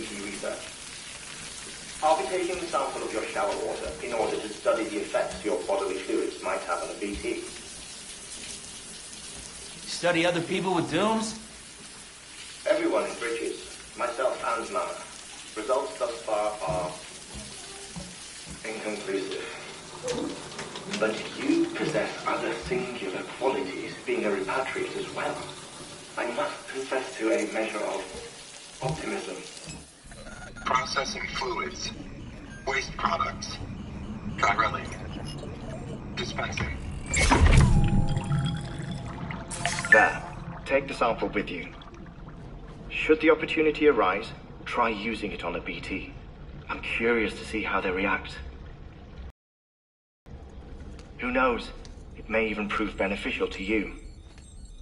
BT research. I'll be taking a sample of your shower water in order to study the effects your bodily fluids might have on a BT. Study other people with dooms? Everyone in Bridges, myself and Mama. Results thus far are inconclusive. But you possess other singular qualities, being a repatriate as well. I must confess to a measure of optimism. Processing fluids. Waste products. Chirelli. Dispensing. There. Take the sample with you. Should the opportunity arise, try using it on a BT. I'm curious to see how they react. Who knows? It may even prove beneficial to you.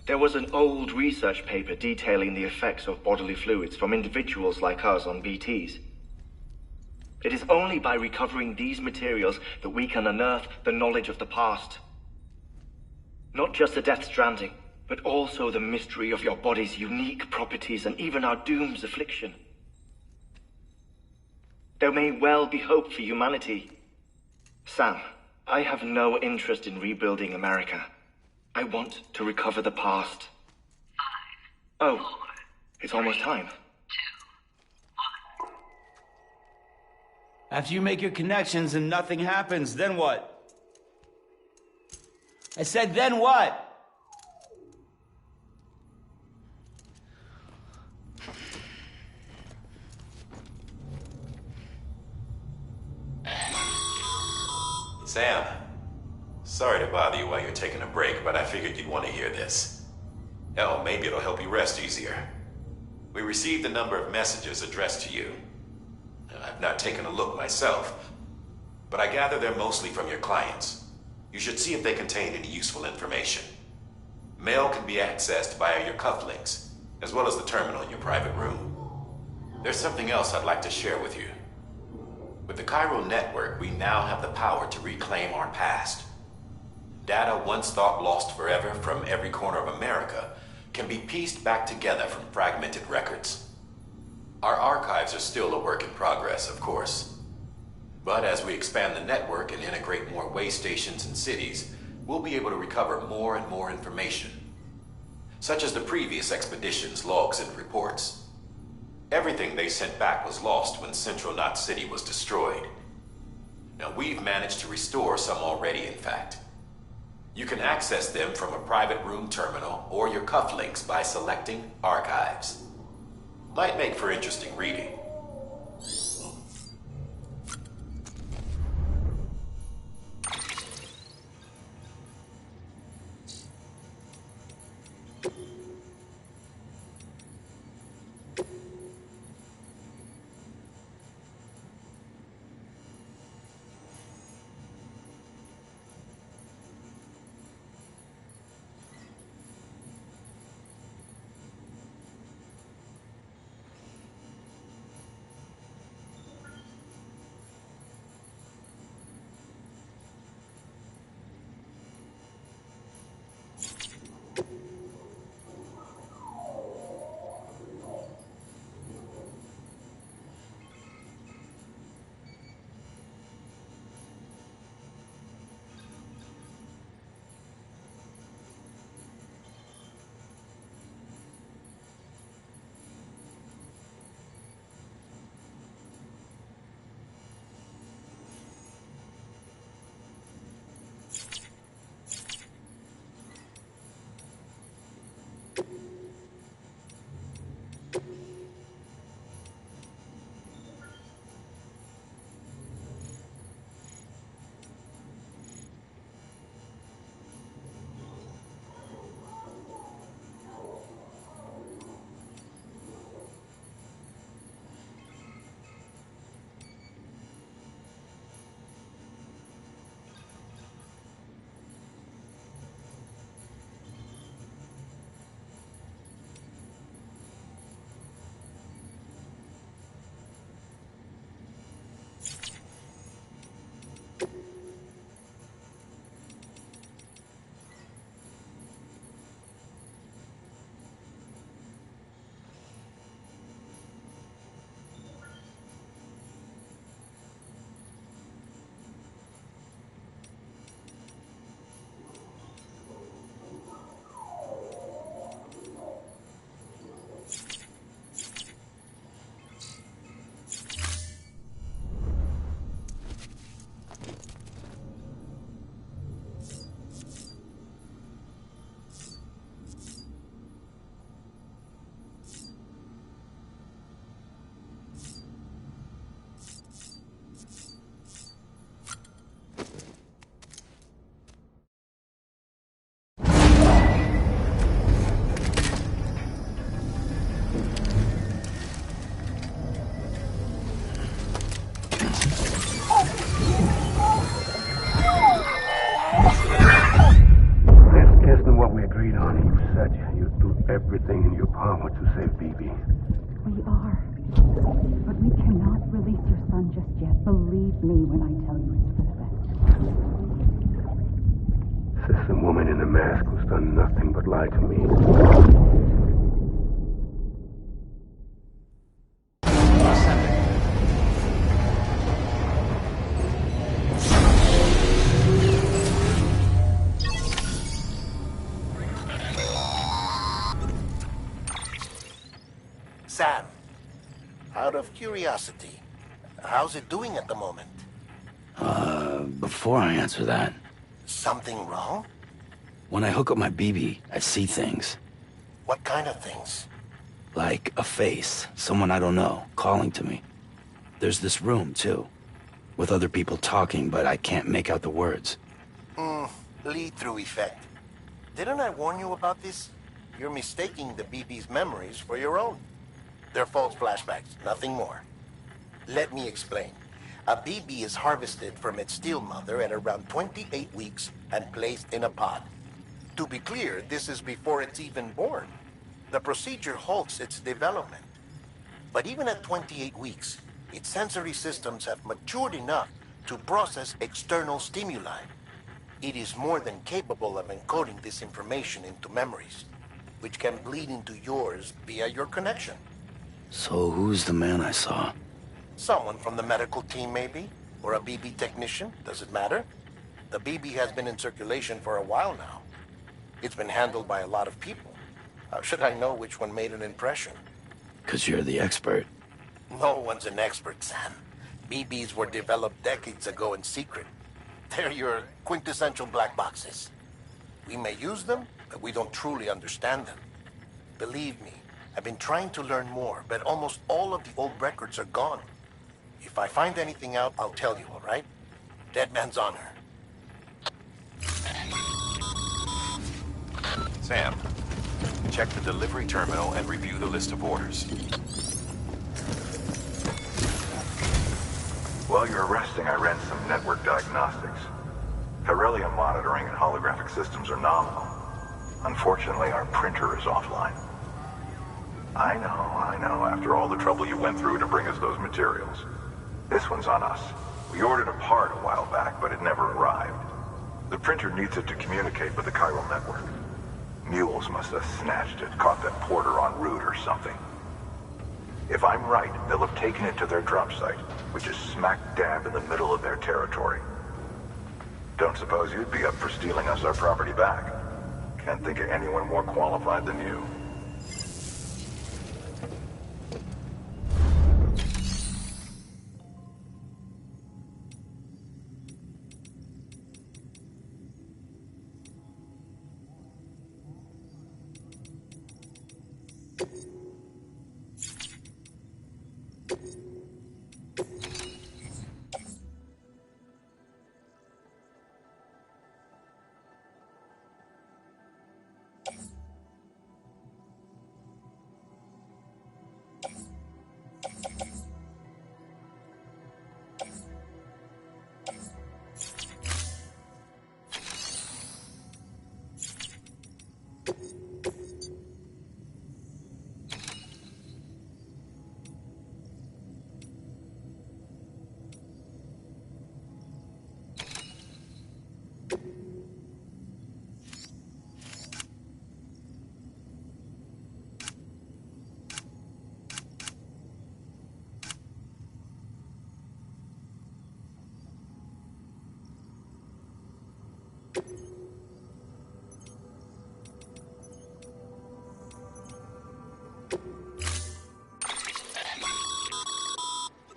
There was an old research paper detailing the effects of bodily fluids from individuals like us on BTs. It is only by recovering these materials that we can unearth the knowledge of the past. Not just the Deathstranding, but also the mystery of your body's unique properties and even our doom's affliction. There may well be hope for humanity. Sam, I have no interest in rebuilding America. I want to recover the past. 5, 4, it's almost time. 2, 1. After you make your connections and nothing happens, then what? I said, then what? Sam, sorry to bother you while you're taking a break, but I figured you'd want to hear this. Hell, maybe it'll help you rest easier. We received a number of messages addressed to you. I've not taken a look myself, but I gather they're mostly from your clients. You should see if they contain any useful information. Mail can be accessed via your cufflinks, as well as the terminal in your private room. There's something else I'd like to share with you. With the Chiral network, we now have the power to reclaim our past. Data once thought lost forever from every corner of America can be pieced back together from fragmented records. Our archives are still a work in progress, of course. But as we expand the network and integrate more way stations and cities, we'll be able to recover more and more information, such as the previous expedition's logs and reports. Everything they sent back was lost when Central Knot City was destroyed. Now, we've managed to restore some already, in fact. You can access them from a private room terminal or your cufflinks by selecting Archives. Might make for interesting reading. said you'd do everything in your power to save BB. We are. But we cannot release your son just yet. Believe me when I tell you it's for the best. Says the woman in the mask who's done nothing but lie to me. Sam, out of curiosity, how's it doing at the moment? Before I answer that, Something wrong? when I hook up my BB, I see things. What kind of things? Like a face, someone I don't know, calling to me. There's this room, too, with other people talking, but I can't make out the words. Lead-through effect. Didn't I warn you about this? You're mistaking the BB's memories for your own. They're false flashbacks, nothing more. Let me explain. A BB is harvested from its steel mother at around 28 weeks and placed in a pod. To be clear, this is before it's even born. The procedure halts its development. But even at 28 weeks, its sensory systems have matured enough to process external stimuli. It is more than capable of encoding this information into memories, which can bleed into yours via your connection. So who's the man I saw? Someone from the medical team, maybe? Or a BB technician? Does it matter? The BB has been in circulation for a while now. It's been handled by a lot of people. How should I know which one made an impression? 'Cause you're the expert. No one's an expert, Sam. BBs were developed decades ago in secret. They're your quintessential black boxes. We may use them, but we don't truly understand them. Believe me, I've been trying to learn more, but almost all of the old records are gone. If I find anything out, I'll tell you, all right? Dead man's honor. Sam, check the delivery terminal and review the list of orders. While you're resting, I ran some network diagnostics. Beryllium monitoring and holographic systems are nominal. Unfortunately, our printer is offline. I know, after all the trouble you went through to bring us those materials. This one's on us. We ordered a part a while back, but it never arrived. The printer needs it to communicate with the chiral network. Mules must have snatched it, caught that porter en route or something. If I'm right, they'll have taken it to their drop site, which is smack dab in the middle of their territory. Don't suppose you'd be up for stealing us our property back? Can't think of anyone more qualified than you.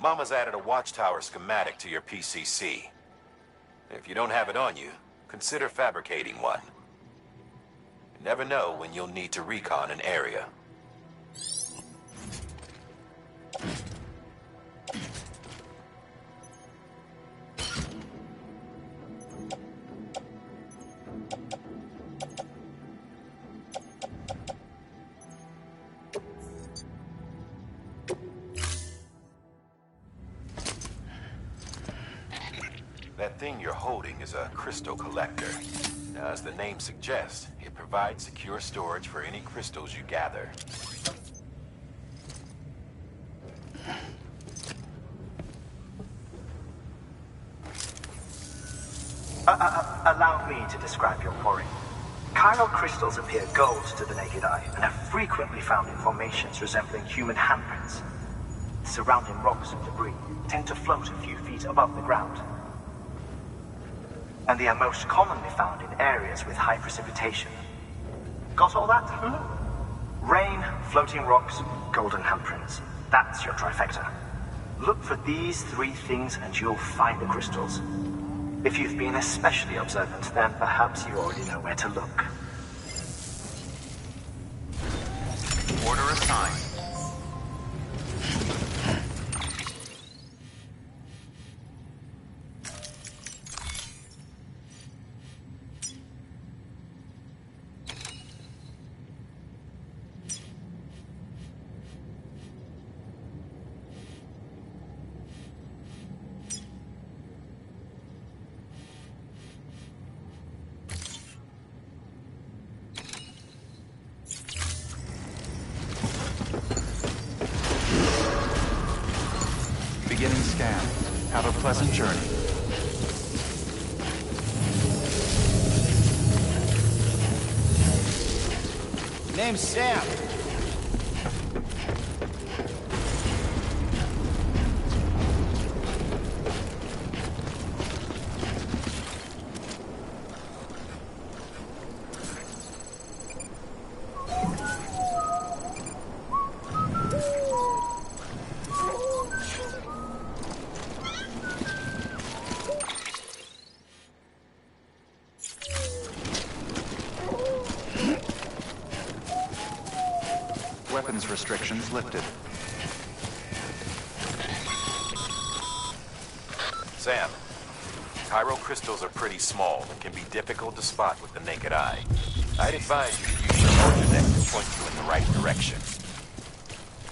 Mama's added a watchtower schematic to your PCC. If you don't have it on you, consider fabricating one. You never know when you'll need to recon an area. That thing you're holding is a crystal collector. Now, as the name suggests, it to provide secure storage for any crystals you gather. Allow me to describe your quarry. Chiral crystals appear gold to the naked eye and are frequently found in formations resembling human handprints. Surrounding rocks and debris tend to float a few feet above the ground. And they are most commonly found in areas with high precipitation. Got all that? Rain, floating rocks, golden handprints. That's your trifecta. Look for these three things and you'll find the crystals. If you've been especially observant, then perhaps you already know where to look. Order assigned. Beginning scan. Have a pleasant journey. Name's Sam. Weapons restrictions lifted. Sam, chiral crystals are pretty small and can be difficult to spot with the naked eye. I'd advise you to use your ultra deck to point you in the right direction.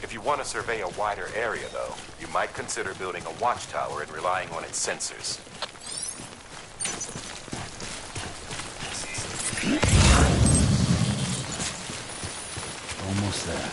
If you want to survey a wider area, though, you might consider building a watchtower and relying on its sensors. Almost there.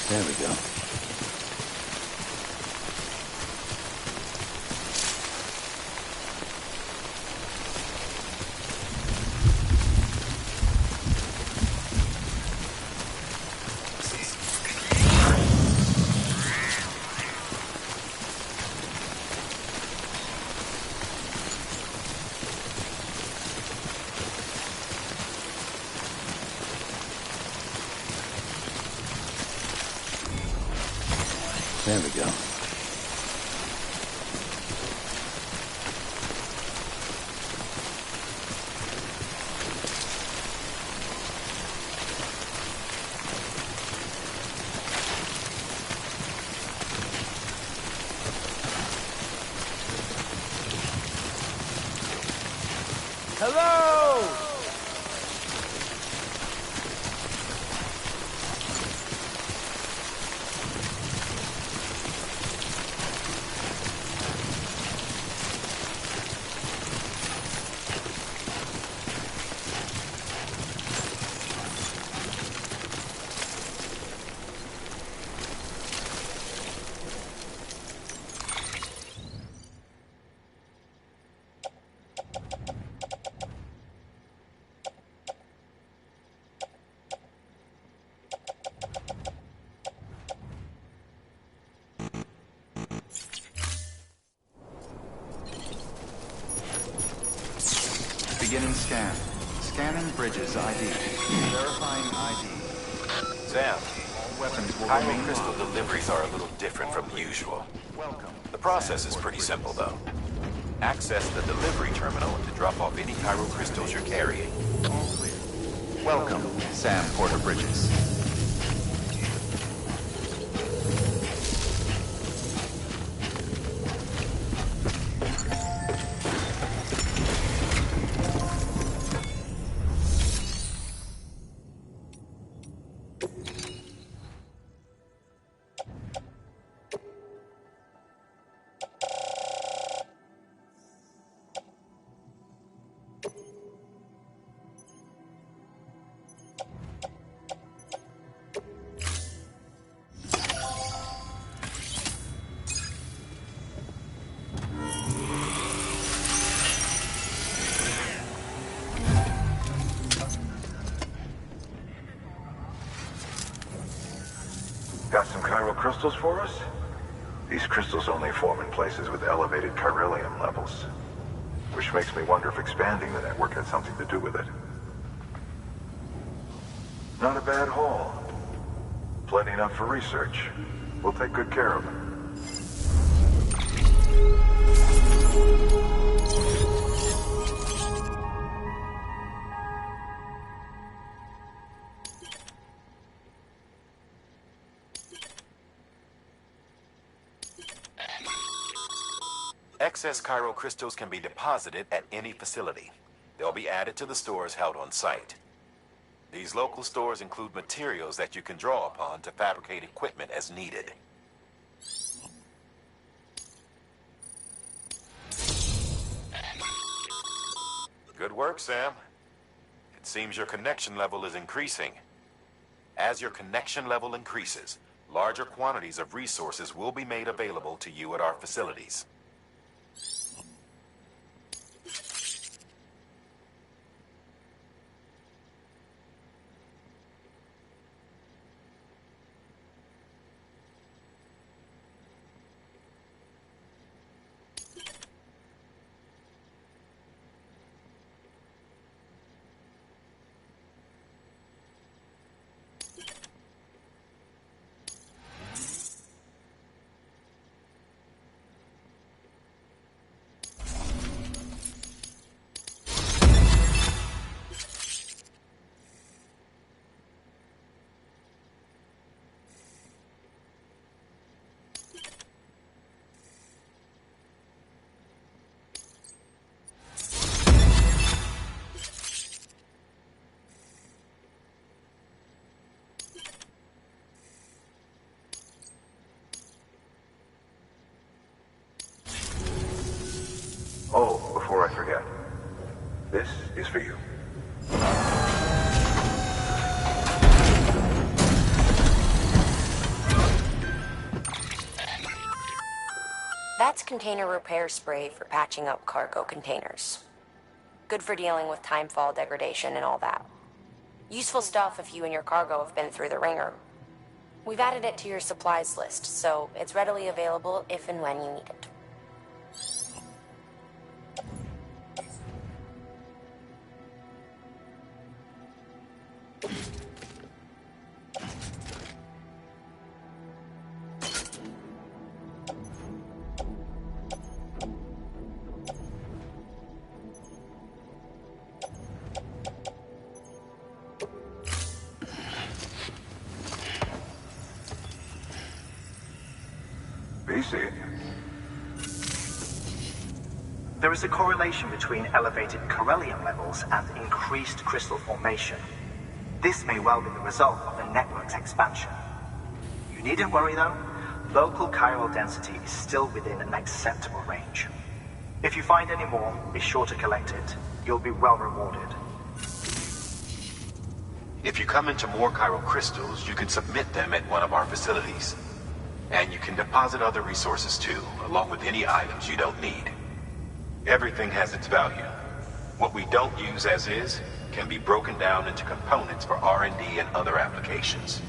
There we go. There we go. Hello! Beginning scan. Scanning bridges ID. Verifying ID. Sam, All weapons will chiral remain crystal locked. deliveries are a little different from the usual. Welcome. The process is pretty simple, though. Access the delivery terminal to drop off any chiral crystals you're carrying. All clear. Welcome, Sam Porter Bridges. Got some chiral crystals for us? These crystals only form in places with elevated chiralium levels. Which makes me wonder if expanding the network had something to do with it. Not a bad haul. Plenty enough for research. We'll take good care of it. Excess chiral crystals can be deposited at any facility. They'll be added to the stores held on site. These local stores include materials that you can draw upon to fabricate equipment as needed. Good work, Sam. It seems your connection level is increasing. As your connection level increases, larger quantities of resources will be made available to you at our facilities. Oh, before I forget. This is for you. That's container repair spray for patching up cargo containers. Good for dealing with timefall degradation and all that. Useful stuff if you and your cargo have been through the ringer. We've added it to your supplies list, so it's readily available if and when you need it. see it. There is a correlation between elevated Corellium levels and increased crystal formation. This may well be the result of the network's expansion. You needn't worry though. Local chiral density is still within an acceptable range. If you find any more, be sure to collect it. You'll be well rewarded. If you come into more chiral crystals, you can submit them at one of our facilities. And you can deposit other resources too, along with any items you don't need. Everything has its value. What we don't use as is can be broken down into components for R&D and other applications.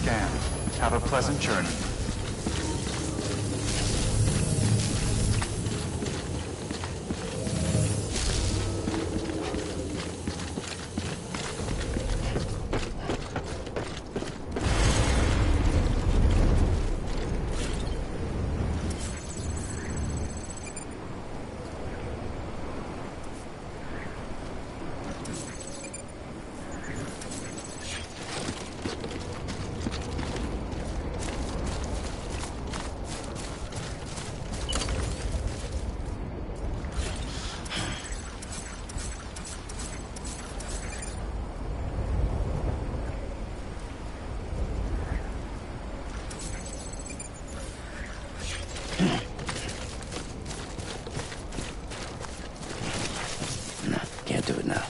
scanned. Have a pleasant journey. Can't do it now.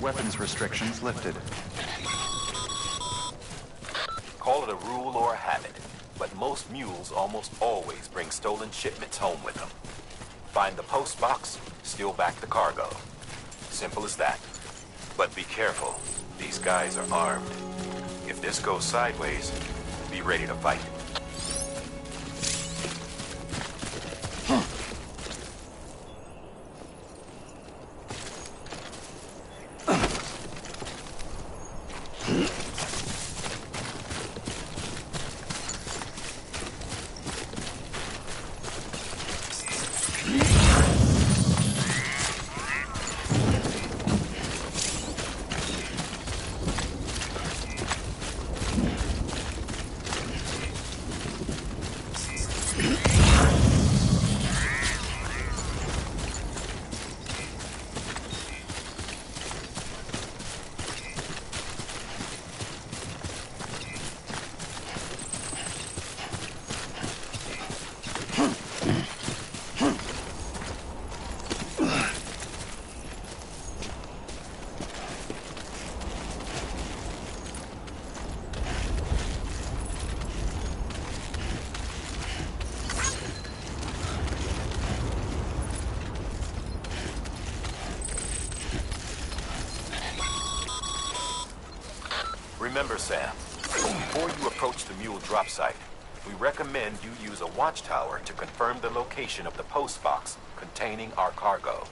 Weapons restrictions lifted. Call it a rule or a habit, but most mules almost always bring stolen shipments home with them. Find the post box, steal back the cargo. Simple as that. But be careful. These guys are armed. If this goes sideways, be ready to fight. Remember, Sam, before you approach the mule drop site, we recommend you use a watchtower to confirm the location of the post box containing our cargo.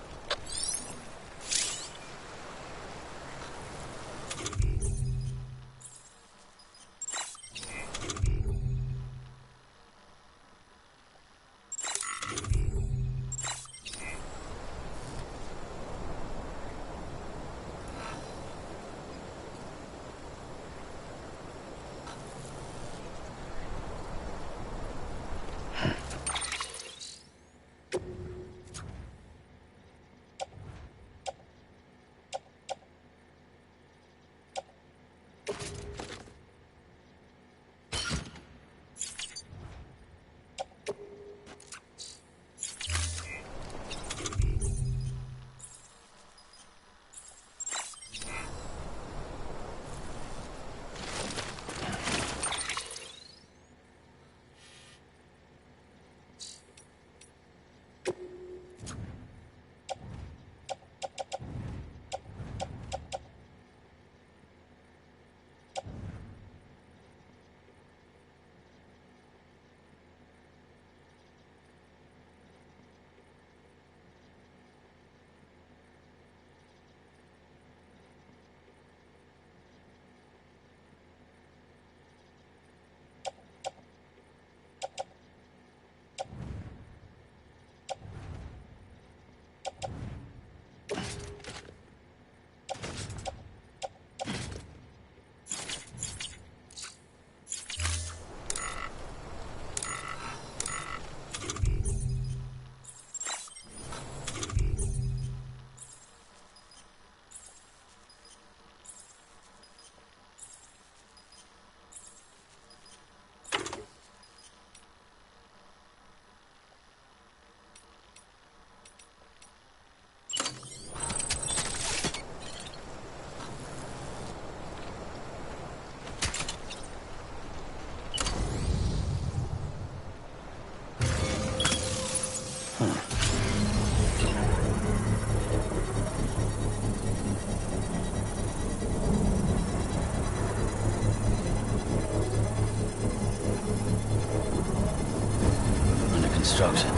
construction.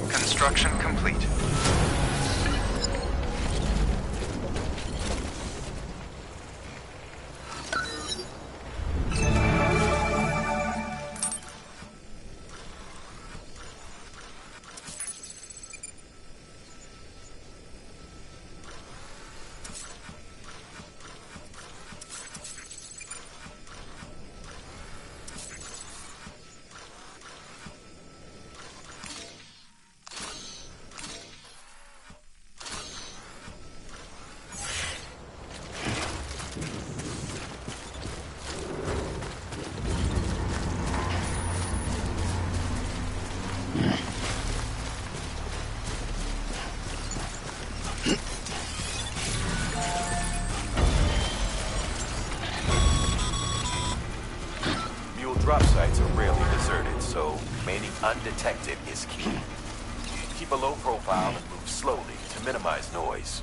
Construction complete. Drop sites are rarely deserted, so remaining undetected is key. Keep a low profile and move slowly to minimize noise.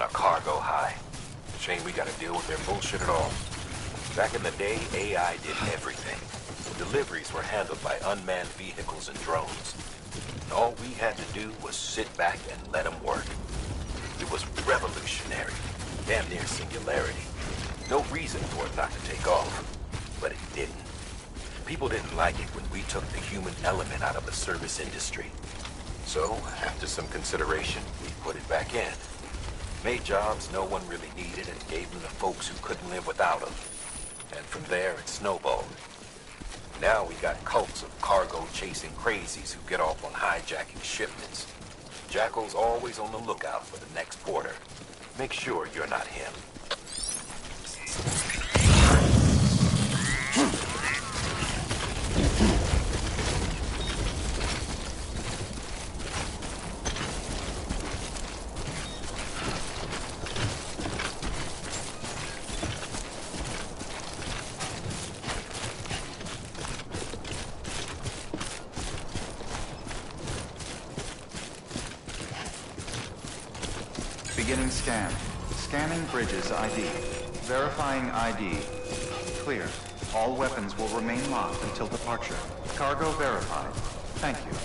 keeping our cargo high. Shame we gotta deal with their bullshit at all. Back in the day, AI did everything. Deliveries were handled by unmanned vehicles and drones. And all we had to do was sit back and let them work. It was revolutionary, damn near singularity. No reason for it not to take off, but it didn't. People didn't like it when we took the human element out of the service industry. So, after some consideration, we put it back in. Made jobs no one really needed and gave them to folks who couldn't live without them. And from there, it snowballed. Now we got cults of cargo-chasing crazies who get off on hijacking shipments. Jackal's always on the lookout for the next porter. Make sure you're not him. Beginning scan. Scanning bridges ID. Verifying ID. Clear. All weapons will remain locked until departure. Cargo verified. Thank you.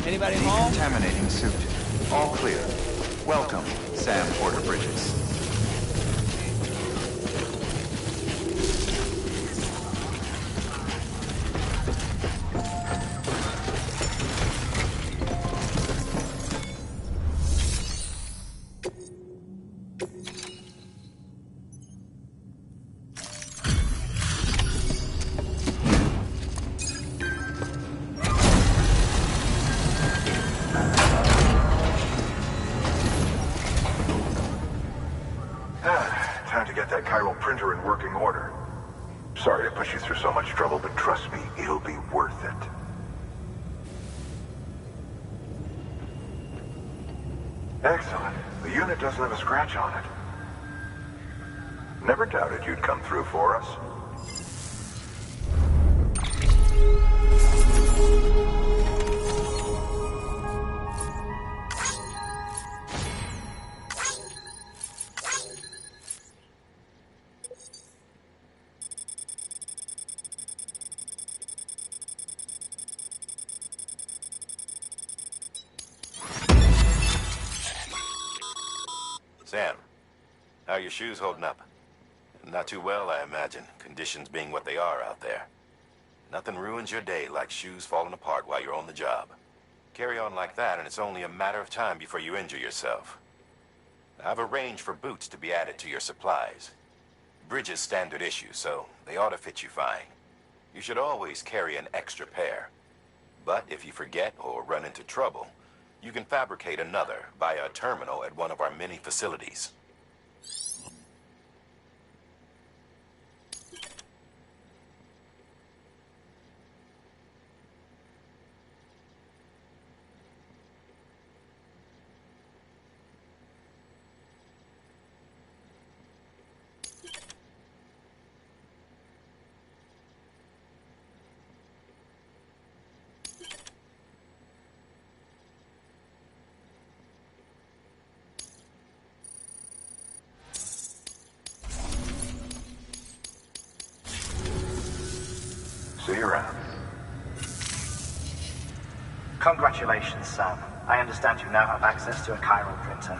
Anybody home? Decontaminating suit. All clear. Welcome, Sam Porter Bridges. Time to get that chiral printer in working order. Sorry to put you through so much trouble, but trust me, it'll be worth it. Excellent. The unit doesn't have a scratch on it. Never doubted you'd come through for us. Sam, how are your shoes holding up? Not too well, I imagine, conditions being what they are out there. Nothing ruins your day like shoes falling apart while you're on the job. Carry on like that and it's only a matter of time before you injure yourself. I've arranged for boots to be added to your supplies. Bridges standard issue, so they ought to fit you fine. You should always carry an extra pair. But if you forget or run into trouble, you can fabricate another via a terminal at one of our many facilities. See you around. Congratulations, Sam. I understand you now have access to a chiral printer.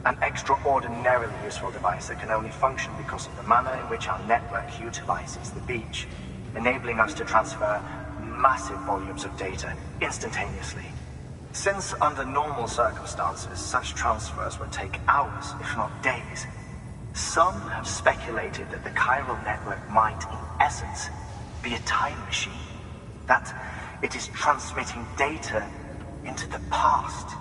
An extraordinarily useful device that can only function because of the manner in which our network utilizes the beach, enabling us to transfer massive volumes of data instantaneously. Since under normal circumstances, such transfers would take hours, if not days, some have speculated that the chiral network might, in essence, be a time machine. That it is transmitting data into the past.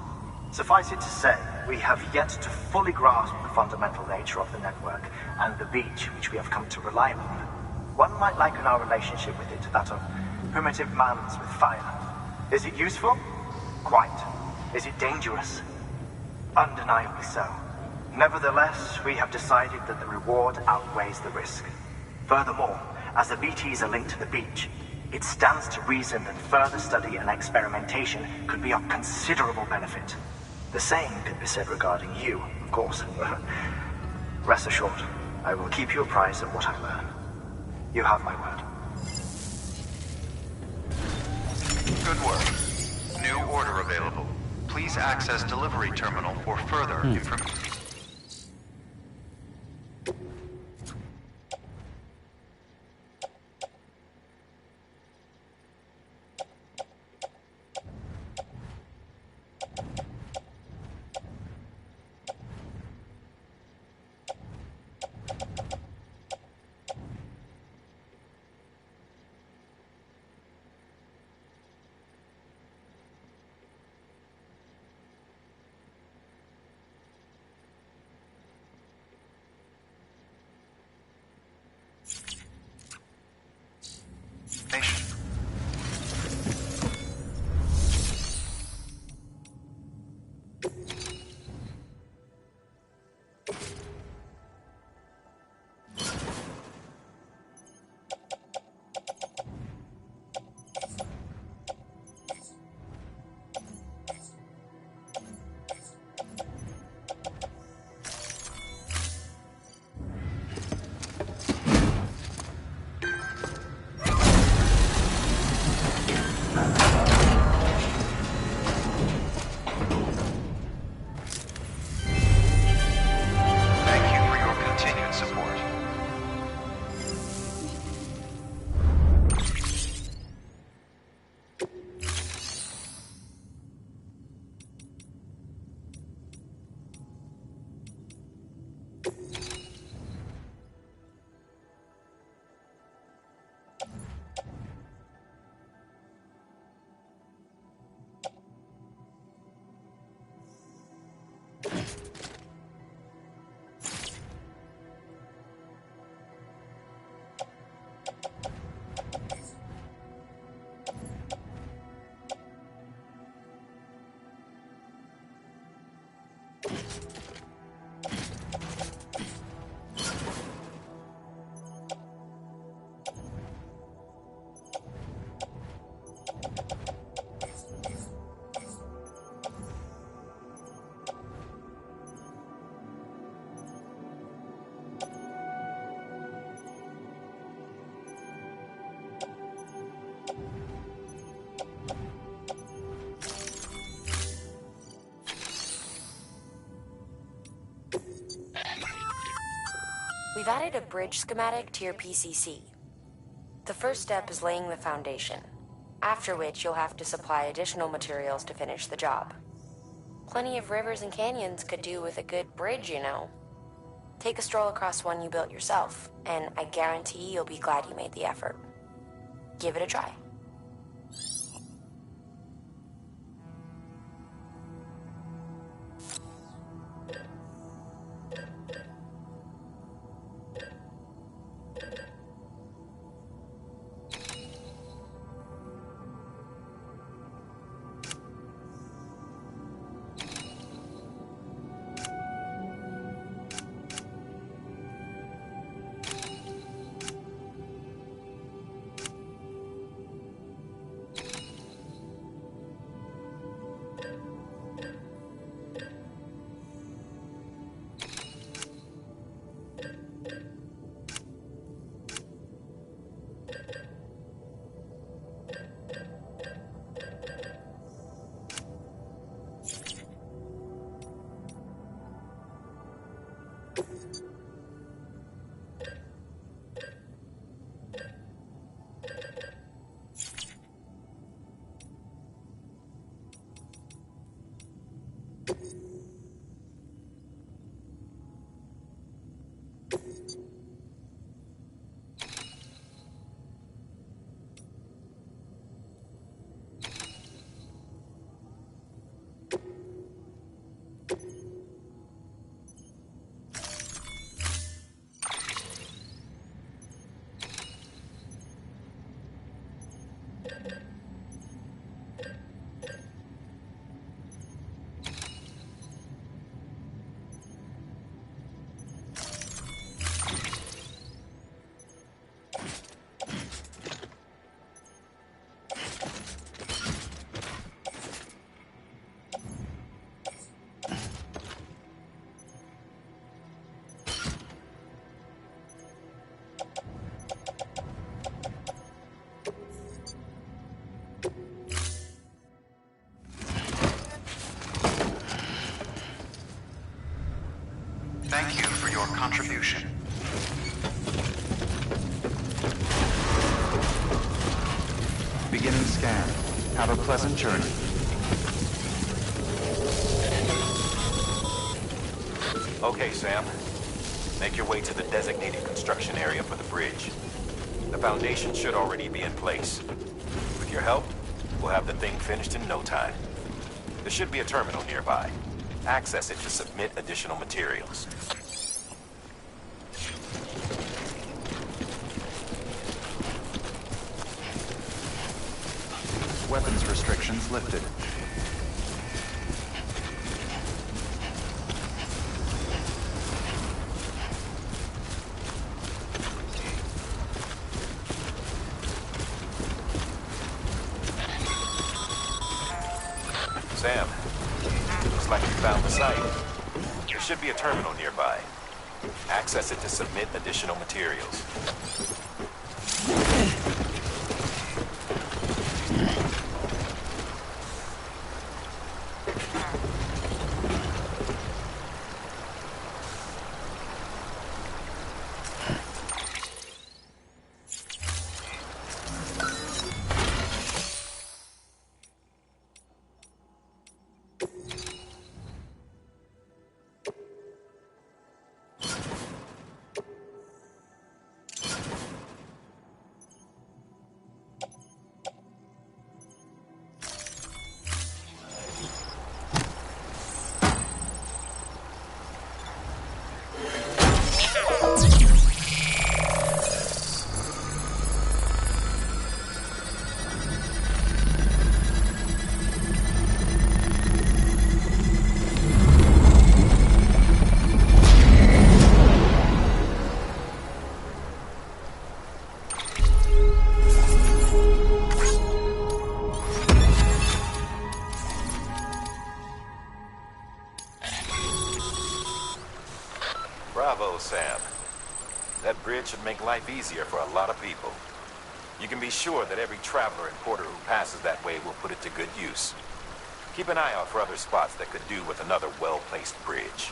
Suffice it to say, we have yet to fully grasp the fundamental nature of the network and the beach which we have come to rely on. One might liken our relationship with it to that of primitive mans with fire. Is it useful? Quite. Is it dangerous? Undeniably so. Nevertheless, we have decided that the reward outweighs the risk. Furthermore, as the BTs are linked to the beach, it stands to reason that further study and experimentation could be of considerable benefit. The same could be said regarding you, of course. Rest assured, I will keep you apprised of what I learn. You have my word. Good work. New order available. Please access delivery terminal for further information. We've added a bridge schematic to your PCC. The first step is laying the foundation, after which you'll have to supply additional materials to finish the job. Plenty of rivers and canyons could do with a good bridge, you know. Take a stroll across one you built yourself, and I guarantee you'll be glad you made the effort. Give it a try. Thank you for your contribution. Beginning scan. Have a pleasant journey. Okay, Sam. Make your way to the designated construction area for the bridge. The foundation should already be in place. With your help, we'll have the thing finished in no time. There should be a terminal nearby. Access it to submit additional materials. Weapons restrictions lifted. Sam, looks like you found the site. There should be a terminal nearby. Access it to submit additional materials. Bravo, Sam. That bridge should make life easier for a lot of people. You can be sure that every traveler and porter who passes that way will put it to good use. Keep an eye out for other spots that could do with another well-placed bridge.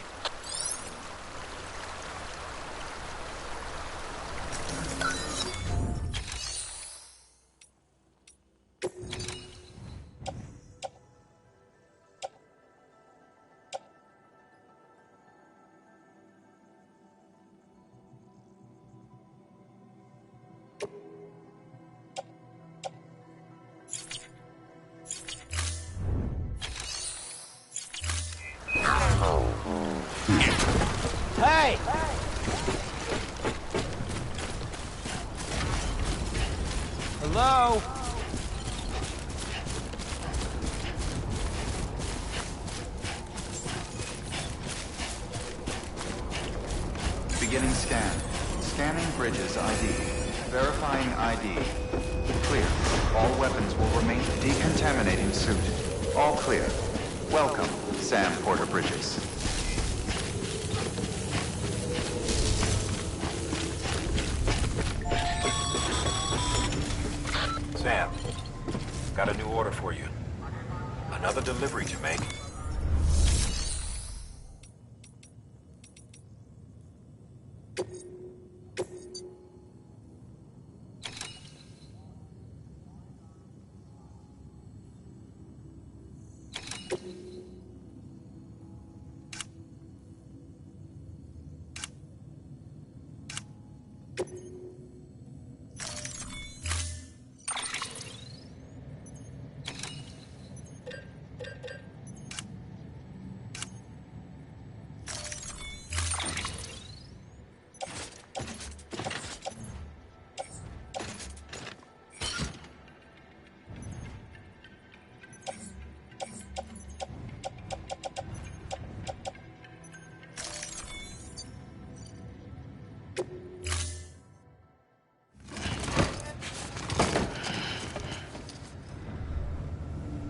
Hey! Hello? Beginning scan. Scanning bridges ID. Verifying ID. Clear. All weapons will remain decontaminating suit. All clear. Welcome, Sam Porter Bridges. Sam, got a new order for you. Another delivery to make.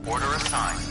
Order assigned.